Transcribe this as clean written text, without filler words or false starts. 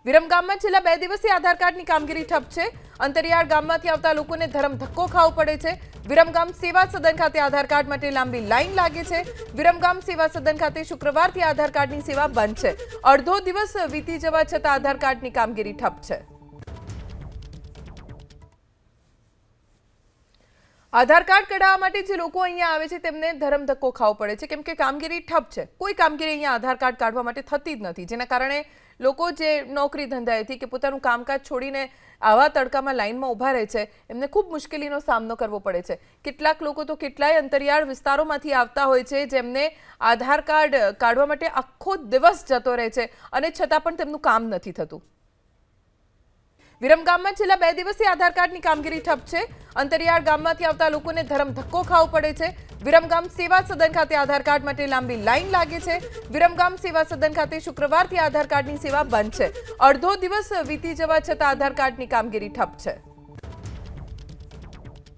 વિરમગામમાં છેલ્લા 2 દિવસથી આધાર કાર્ડની કામગીરી ઠપ છે। અંતરિયાળ ગામમાંથી આવતા લોકોને ધરમ ધક્કો ખાવો પડે છે। વિરમગામ સેવા સદન ખાતે આધાર કાર્ડ માટે લાંબી લાઈન લાગે છે। વિરમગામ સેવા સદન ખાતે શુક્રવારથી આધાર કાર્ડની સેવા બંધ છે। અડધો દિવસ વીતી જવા છતાં આધાર કાર્ડની કામગીરી ઠપ છે। આધાર કાર્ડ કઢાવવા માટે જે લોકો અહીંયા આવે છે તેમને ધરમ ધક્કો ખાવો પડે છે કેમ કે કામગીરી ઠપ છે। કોઈ કામગીરી અહીંયા આધાર કાર્ડ કાઢવા માટે થતી જ નથી, જેના કારણે લોકો જે નોકરી ધંધાએથી કે પોતાનું કામકાજ છોડીને આવા તડકામાં લાઈનમાં ઊભા રહે છે એમને ખૂબ મુશ્કેલીનો સામનો કરવો પડે છે। કેટલાક લોકો તો કેટલાય અંતરિયાળ વિસ્તારોમાંથી આવતા હોય છે જેમને આધાર કાર્ડ કાઢવા માટે આખો દિવસ જતો રહે છે અને છતાં પણ તેમનું કામ નથી થતું। વિરમગામમાં છેલ્લા 2 દિવસથી આધાર કાર્ડની કામગીરી ઠપ છે। અંતરિયાળ ગામમાંથી આવતા લોકોને ધરમ ધક્કો ખાવો પડે છે। વિરમગામ સેવા સદન ખાતે આધાર કાર્ડ માટે લાંબી લાઈન લાગે છે। વિરમગામ સેવા સદન ખાતે શુક્રવારથી આધાર કાર્ડની સેવા બંધ છે। અડધો દિવસ વીતી જવા છતાં આધાર કાર્ડની કામગીરી ઠપ છે।